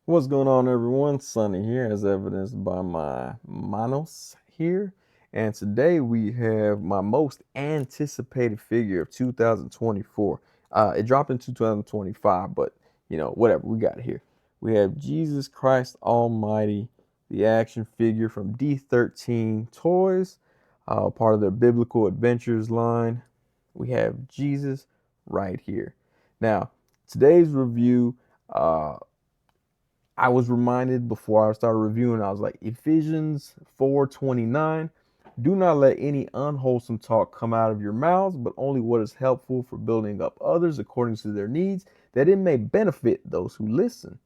What's going on, everyone? Sonny here, as evidenced by my Manos here. And today we have my most anticipated figure of 2024. It dropped in 2025, but whatever, we got it here. We have Jesus Christ Almighty, the action figure from D13 Toys, part of their Biblical Adventures line. We have Jesus right here. Now, today's review. I was reminded before I started reviewing, I was like, Ephesians 4:29, do not let any unwholesome talk come out of your mouths, but only what is helpful for building up others according to their needs, that it may benefit those who listen.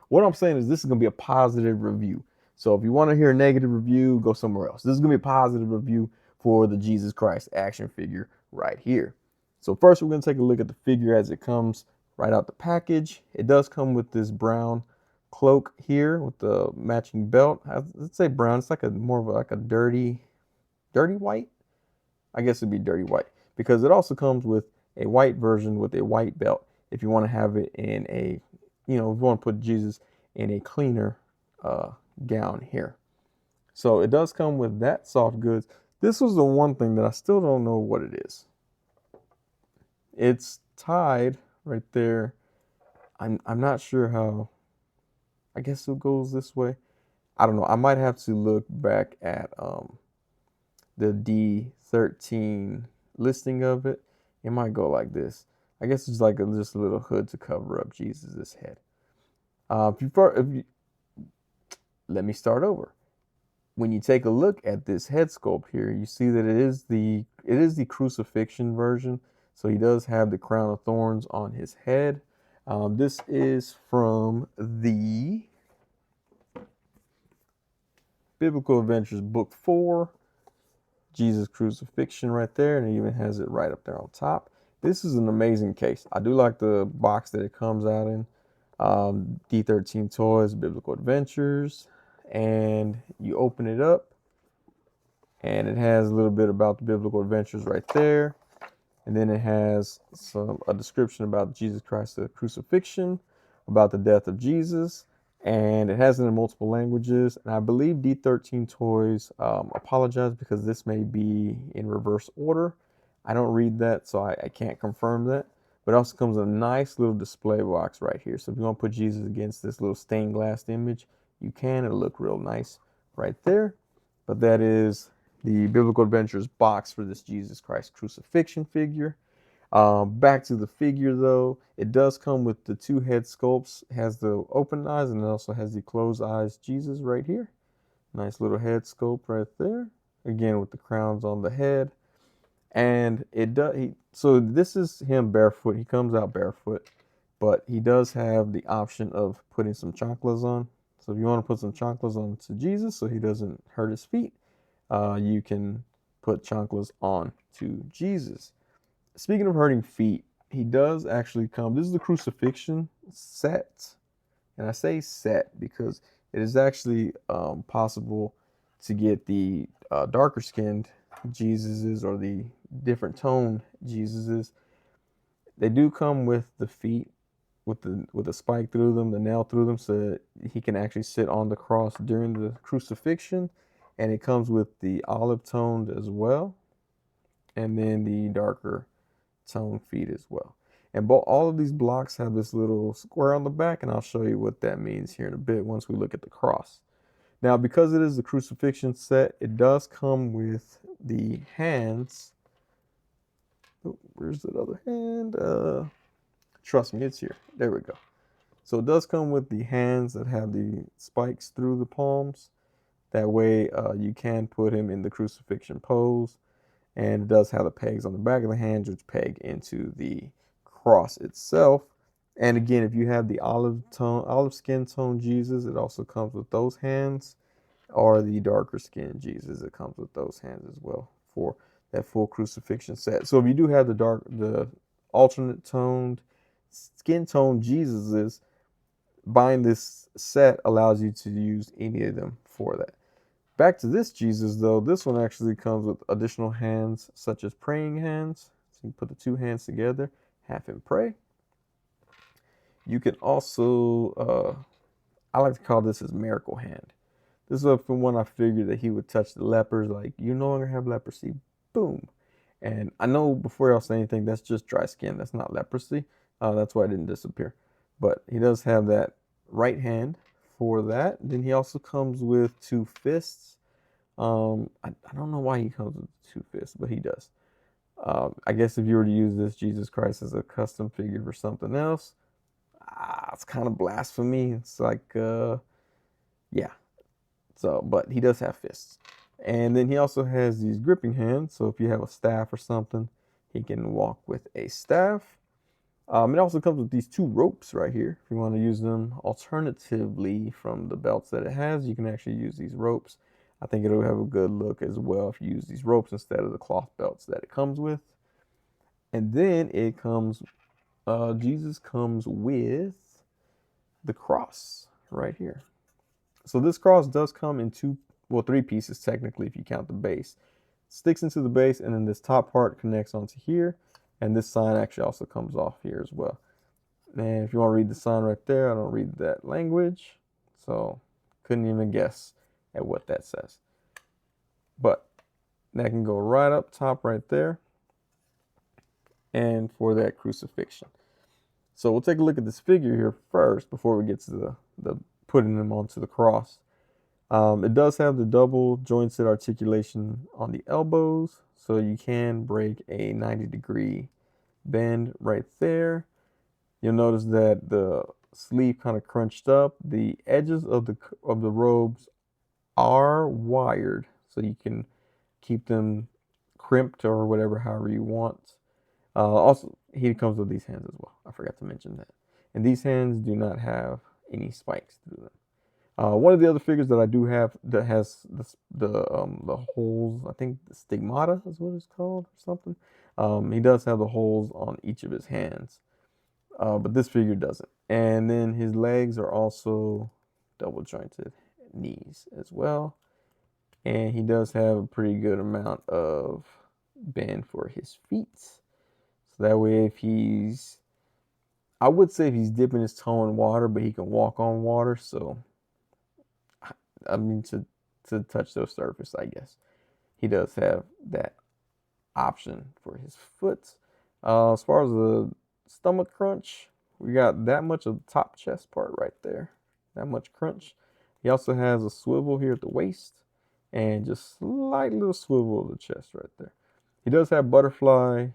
What I'm saying is this is going to be a positive review. So if you want to hear a negative review, go somewhere else. This is going to be a positive review for the Jesus Christ action figure right here. So first we're going to take a look at the figure as it comes right out the package. It does come with this brown cloak here with the matching belt. Let's say brown. It's like a more of like a dirty white. I guess it'd be dirty white because it also comes with a white version with a white belt. If you want to have it in a, if you want to put Jesus in a cleaner uh, gown here. So it does come with that soft goods. This was the one thing that I still don't know what it is. It's tied right there. I'm not sure how. I guess it goes this way. I don't know. I might have to look back at the D13 listing of it. It might go like this. I guess it's like just a little hood to cover up Jesus's head. If you let me start over. When you take a look at this head sculpt here, you see that it is the crucifixion version. So he does have the crown of thorns on his head. This is from the Biblical Adventures Book 4, Jesus Crucifixion right there, and it even has it right up there on top. This is an amazing case. I do like the box that it comes out in. D13 Toys, Biblical Adventures, and you open it up, and it has a little bit about the Biblical Adventures right there, and then it has a description about Jesus Christ, the crucifixion, about the death of Jesus, and it has it in multiple languages. And I believe D13 Toys apologize because this may be in reverse order. I don't read that, so I can't confirm that. But it also comes in a nice little display box right here. So if you want to put Jesus against this little stained glass image, you can. It'll look real nice right there. But that is the Biblical Adventures box for this Jesus Christ crucifixion figure. Back to the figure though, it does come with the two head sculpts. It has the open eyes and it also has the closed eyes Jesus right here. Nice little head sculpt right there. Again with the crowns on the head. And so this is him barefoot. He comes out barefoot, but he does have the option of putting some chanclas on. So if you want to put some chanclas on to Jesus so he doesn't hurt his feet, you can put chanclas on to Jesus. Speaking of hurting feet, he does actually come. This is the crucifixion set, and I say set because it is actually possible to get the darker skinned Jesuses or the different toned Jesuses. They do come with the feet with a spike through them, the nail through them, so that he can actually sit on the cross during the crucifixion. And it comes with the olive toned as well, and then the darker tone feet as well. And all of these blocks have this little square on the back, and I'll show you what that means here in a bit once we look at the cross. Now, because it is the crucifixion set, it does come with the hands. Oh, where's that other hand? Trust me, it's here. There we go. So it does come with the hands that have the spikes through the palms. That way you can put him in the crucifixion pose. And it does have the pegs on the back of the hands, which peg into the cross itself. And again, if you have the olive skin tone Jesus, it also comes with those hands, or the darker skin Jesus, it comes with those hands as well for that full crucifixion set. So if you do have the alternate toned skin tone Jesuses, buying this set allows you to use any of them for that. Back to this Jesus though, this one actually comes with additional hands such as praying hands. So you put the two hands together, have him pray. You can also I like to call this his miracle hand. This is from when I figured that he would touch the lepers, like, you no longer have leprosy. Boom. And I know before y'all say anything, that's just dry skin. That's not leprosy. That's why it didn't disappear. But he does have that right hand for that. Then he also comes with two fists. I don't know why he comes with two fists, but he does. I guess if you were to use this Jesus Christ as a custom figure for something else, it's kind of blasphemy. It's like, yeah. So, but he does have fists. And then he also has these gripping hands. So if you have a staff or something, he can walk with a staff. It also comes with these two ropes right here. If you want to use them alternatively from the belts that it has, you can actually use these ropes. I think it'll have a good look as well if you use these ropes instead of the cloth belts that it comes with. And then it comes, Jesus comes with the cross right here. So this cross does come in three pieces technically if you count the base. It sticks into the base, and then this top part connects onto here, and this sign actually also comes off here as well. And if you want to read the sign right there, I don't read that language, so couldn't even guess at what that says. But that can go right up top right there, and for that crucifixion. So we'll take a look at this figure here first before we get to the putting them onto the cross. It does have the double jointed articulation on the elbows, so you can break a 90-degree bend right there. You'll notice that the sleeve kind of crunched up. The edges of the robes are wired, so you can keep them crimped or whatever, however you want. Also, he comes with these hands as well. I forgot to mention that. And these hands do not have any spikes through them. One of the other figures that I do have that has the holes, I think the stigmata is what it's called or something. He does have the holes on each of his hands, but this figure doesn't. And then his legs are also double jointed knees as well. And he does have a pretty good amount of bend for his feet. So that way I would say if he's dipping his toe in water, but he can walk on water, so I mean, to touch those surface, I guess. He does have that option for his foot. As far as the stomach crunch, we got that much of the top chest part right there. That much crunch. He also has a swivel here at the waist and just slight little swivel of the chest right there. He does have butterfly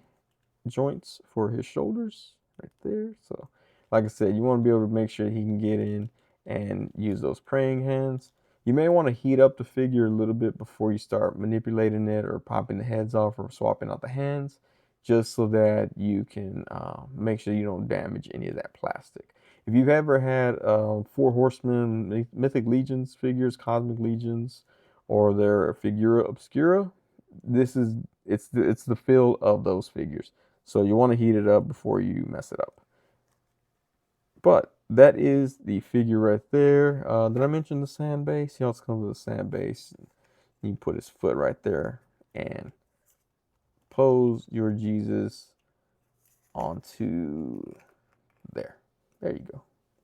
joints for his shoulders right there. So, like I said, you want to be able to make sure he can get in and use those praying hands. You may want to heat up the figure a little bit before you start manipulating it or popping the heads off or swapping out the hands, just so that you can make sure you don't damage any of that plastic. If you've ever had Four Horsemen, Mythic Legions figures, Cosmic Legions, or their Figura Obscura, it's the feel of those figures. So you want to heat it up before you mess it up. But that is the figure right there. Did I mention the sand base? He also comes with a sand base. You put his foot right there and pose your Jesus onto there. There you go.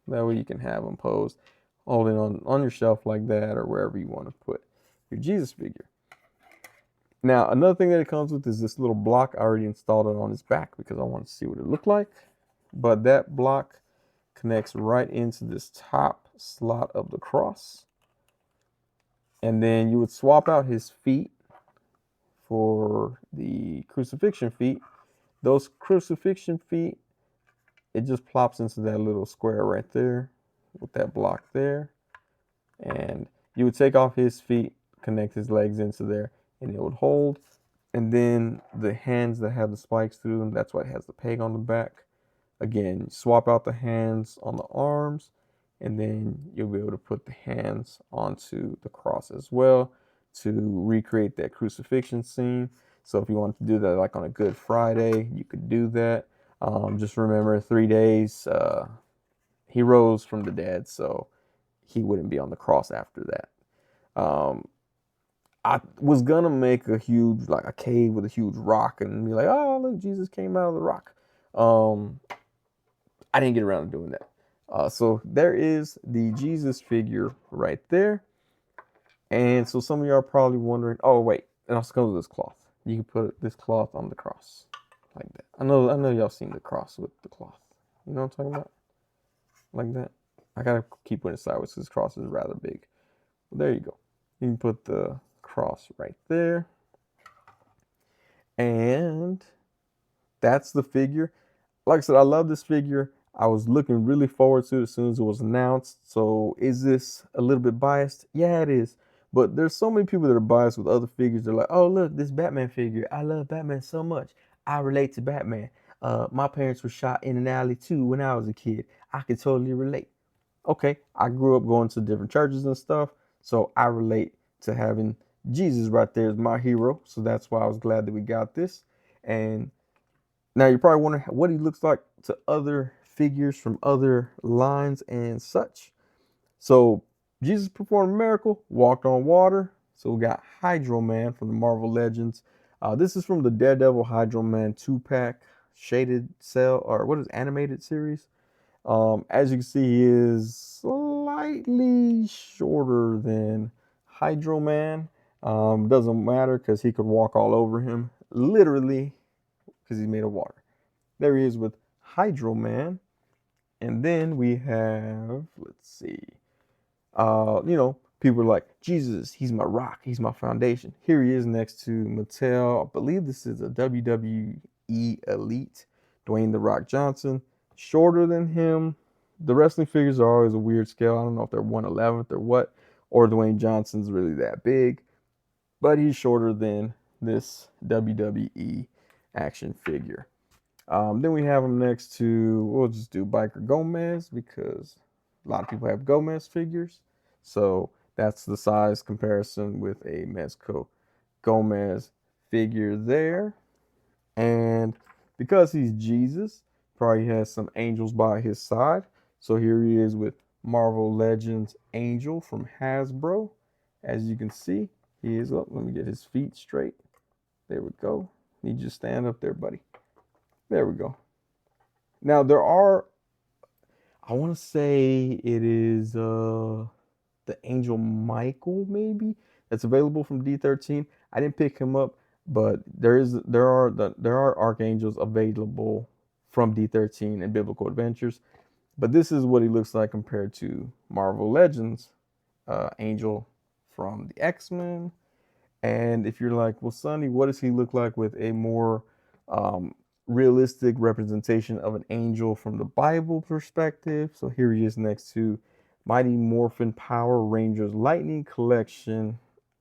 That way you can have him posed, holding on your shelf like that or wherever you want to put your Jesus figure. Now, another thing that it comes with is this little block. I already installed it on his back because I want to see what it looked like. But that block connects right into this top slot of the cross. And then you would swap out his feet for the crucifixion feet. Those crucifixion feet, it just plops into that little square right there with that block there. And you would take off his feet, connect his legs into there, and it would hold. And then the hands that have the spikes through them, that's why it has the peg on the back. Again, swap out the hands on the arms, and then you'll be able to put the hands onto the cross as well to recreate that crucifixion scene. So if you want to do that like on a Good Friday, you could do that. Just remember 3 days, he rose from the dead, so he wouldn't be on the cross after that. I was gonna make a huge, like a cave with a huge rock and be like, oh, look, Jesus came out of the rock. I didn't get around to doing that. So there is the Jesus figure right there. And so some of y'all are probably wondering, oh wait, it also comes with this cloth. You can put this cloth on the cross like that. I know y'all seen the cross with the cloth. You know what I'm talking about? Like that. I gotta keep putting it sideways because this cross is rather big. But there you go. You can put the cross right there. And that's the figure. Like I said, I love this figure. I was looking really forward to it as soon as it was announced. So is this a little bit biased? Yeah, it is. But there's so many people that are biased with other figures. They're like, oh, look, this Batman figure. I love Batman so much. I relate to Batman. My parents were shot in an alley too when I was a kid. I could totally relate. Okay, I grew up going to different churches and stuff. So I relate to having Jesus right there as my hero. So that's why I was glad that we got this. And now you're probably wondering what he looks like to other figures from other lines and such. So Jesus performed a miracle, walked on water. So we got Hydro Man from the Marvel Legends. This is from the Daredevil Hydro Man 2-pack shaded cell, or what is animated series. As you can see, he is slightly shorter than Hydro Man. Doesn't matter because he could walk all over him, literally, because he's made of water. There he is with Hydro Man. And then we have, let's see, people are like, Jesus, he's my rock, he's my foundation. Here he is next to Mattel. I believe this is a WWE Elite, Dwayne The Rock Johnson. Shorter than him. The wrestling figures are always a weird scale. I don't know if they're 1/11th or what, or Dwayne Johnson's really that big, but he's shorter than this WWE action figure. Then we have him next to, we'll just do Biker Gomez because a lot of people have Gomez figures. So that's the size comparison with a Mezco Gomez figure there. And because he's Jesus, probably has some angels by his side. So here he is with Marvel Legends Angel from Hasbro. As you can see, he is up. Let me get his feet straight. There we go. Need you to stand up there, buddy. There we go. Now there are, I want to say it is the Angel Michael maybe that's available from D13. I didn't pick him up, but there are archangels available from D13 and Biblical Adventures. But this is what he looks like compared to Marvel Legends Angel from the X-Men. And if you're like, well, Sonny, what does he look like with a more realistic representation of an angel from the Bible perspective? So here he is next to Mighty Morphin Power Rangers Lightning Collection.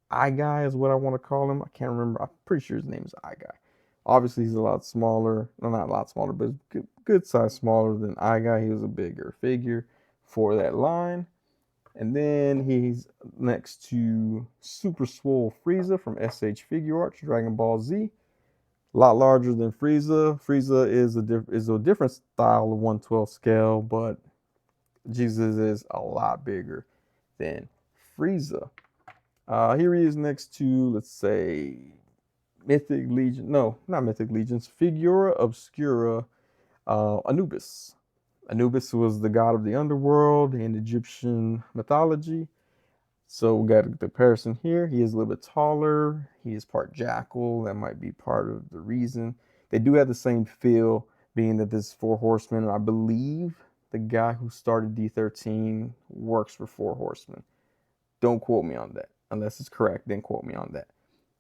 Eye Guy is what I want to call him. I can't remember. I'm pretty sure his name is Eye Guy. Obviously, he's a lot smaller. Well, not a lot smaller, but good size smaller than Eye Guy. He was a bigger figure for that line. And then he's next to Super Swole Frieza from SH Figure Arts, Dragon Ball Z. A lot larger than Frieza. Frieza is a different style of 1/12 scale, but Jesus is a lot bigger than Frieza. Here he is next to, let's say, Mythic Legion. No, not Mythic Legions. Figura Obscura Anubis. Anubis was the god of the underworld in Egyptian mythology. So we got a comparison here. He is a little bit taller. He is part jackal. That might be part of the reason. They do have the same feel, being that this is Four Horsemen. And I believe the guy who started D13 works for Four Horsemen. Don't quote me on that. Unless it's correct, then quote me on that.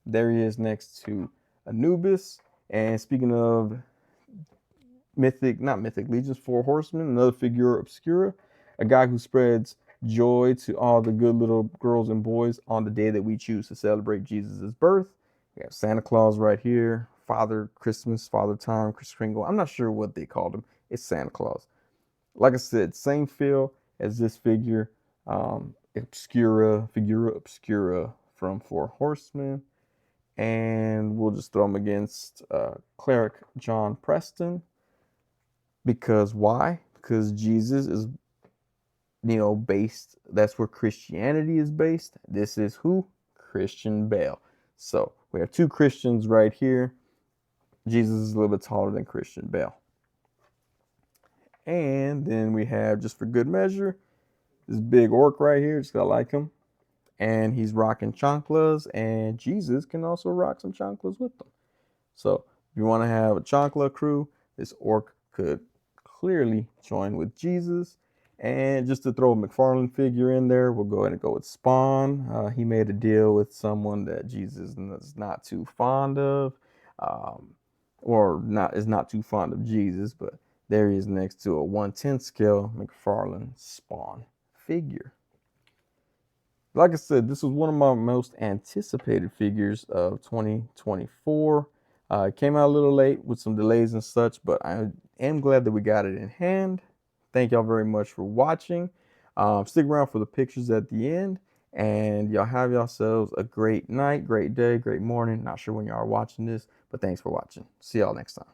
There he is next to Anubis. And speaking of not Mythic Legions, Four Horsemen, another figure obscura, a guy who spreads joy to all the good little girls and boys on the day that we choose to celebrate Jesus' birth. We have Santa Claus right here, Father Christmas, Father Time, Kris Kringle. I'm not sure what they called him. It's Santa Claus. Like I said, same feel as this figure, figura obscura from Four Horsemen. And we'll just throw him against Cleric John Preston. Because why? Because Jesus is, based, that's where Christianity is based. This is who? Christian Bale. So we have two Christians right here. Jesus is a little bit taller than Christian Bale. And then we have, just for good measure, this big orc right here. Just gotta like him. And he's rocking chanclas, and Jesus can also rock some chanclas with them. So if you want to have a chancla crew, this orc could clearly join with Jesus. And just to throw a McFarlane figure in there, we'll go ahead and go with Spawn. He made a deal with someone that Jesus is not too fond of, um, or not is not too fond of Jesus, but there he is next to a 1/10 scale McFarlane Spawn figure. Like I said, this was one of my most anticipated figures of 2024. It came out a little late with some delays and such, but I am glad that we got it in hand. Thank y'all very much for watching. Stick around for the pictures at the end, and y'all have yourselves a great night, great day, great morning. Not sure when y'all are watching this, but thanks for watching. See y'all next time.